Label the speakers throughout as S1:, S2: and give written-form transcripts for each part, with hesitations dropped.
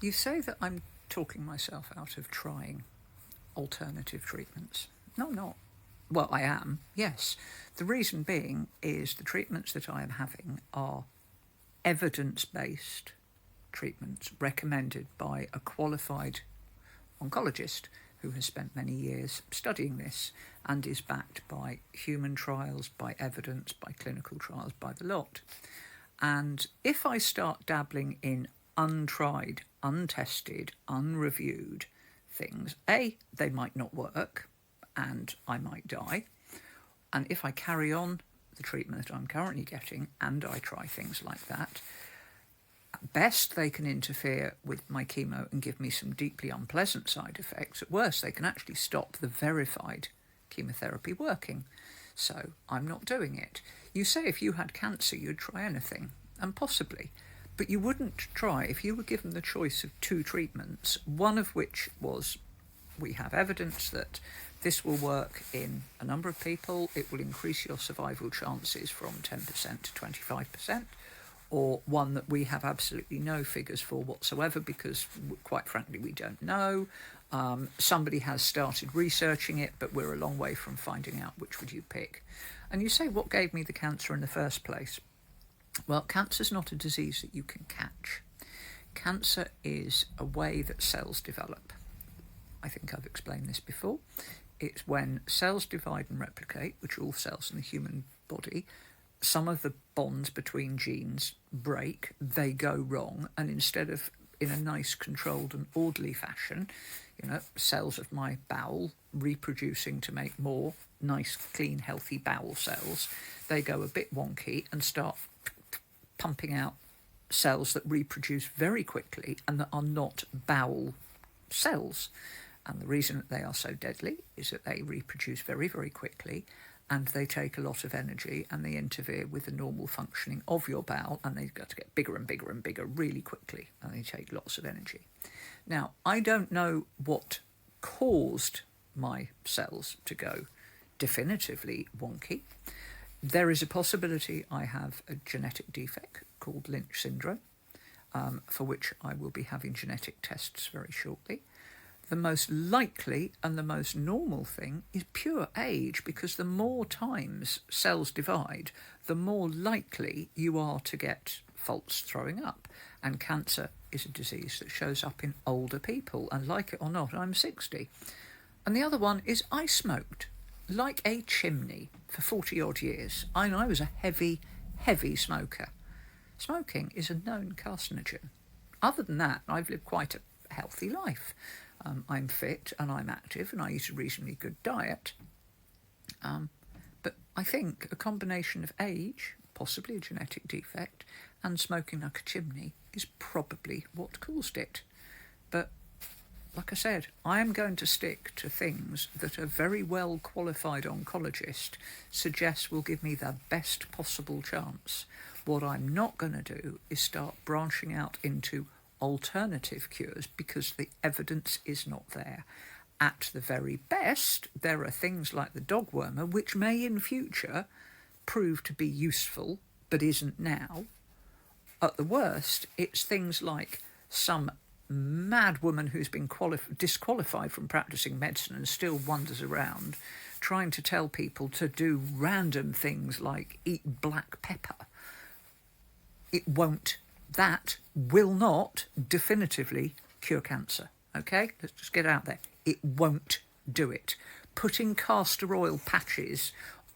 S1: You say that I'm talking myself out of trying alternative treatments. No, I'm not. Well, I am, yes. The reason being is the treatments that I am having are evidence-based treatments recommended by a qualified oncologist who has spent many years studying this and is backed by human trials, by evidence, by clinical trials, by the lot. And if I start dabbling in untried, untested, unreviewed things, A, they might not work and I might die. And if I carry on the treatment that I'm currently getting and I try things like that, at best they can interfere with my chemo and give me some deeply unpleasant side effects. At worst, they can actually stop the verified chemotherapy working. So I'm not doing it. You say if you had cancer, you'd try anything, and possibly, but you wouldn't try if you were given the choice of two treatments, one of which was, we have evidence that this will work in a number of people, it will increase your survival chances from 10% to 25%, or one that we have absolutely no figures for whatsoever because, quite frankly, we don't know. Somebody has started researching it, but we're a long way from finding out which would you pick. And you say, what gave me the cancer in the first place? Well, cancer's not a disease that you can catch. Cancer is a way that cells develop. I think I've explained this before. It's when cells divide and replicate, which are all cells in the human body, some of the bonds between genes break, they go wrong, and instead of in a nice, controlled and orderly fashion, cells of my bowel reproducing to make more nice, clean, healthy bowel cells, they go a bit wonky and start pumping out cells that reproduce very quickly and that are not bowel cells. And the reason that they are so deadly is that they reproduce very, very quickly, and they take a lot of energy and they interfere with the normal functioning of your bowel, and they've got to get bigger and bigger and bigger really quickly, and they take lots of energy. Now, I don't know what caused my cells to go definitively wonky. There is a possibility I have a genetic defect called Lynch syndrome, for which I will be having genetic tests very shortly. The most likely and the most normal thing is pure age, because the more times cells divide, the more likely you are to get faults throwing up. And cancer is a disease that shows up in older people, and like it or not, I'm 60. And the other one is I smoked like a chimney for 40 odd years. I was a heavy smoker. Smoking is a known carcinogen. Other than that, I've lived quite a healthy life. I'm fit and I'm active and I eat a reasonably good diet. But I think a combination of age, possibly a genetic defect, and smoking like a chimney is probably what caused it. But like I said, I am going to stick to things that a very well qualified oncologist suggests will give me the best possible chance. What I'm not going to do is start branching out into alternative cures because the evidence is not there. At the very best, there are things like the dog wormer, which may in future prove to be useful, but isn't now. At the worst, it's things like some mad woman who's been disqualified from practicing medicine and still wanders around trying to tell people to do random things like eat black pepper. That will not definitively cure cancer, okay? Let's just get out there. It won't do it. Putting castor oil patches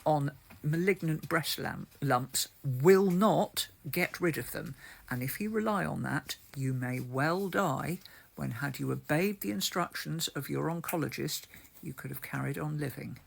S1: on malignant breast lumps will not get rid of them. And if you rely on that, you may well die when, had you obeyed the instructions of your oncologist, you could have carried on living.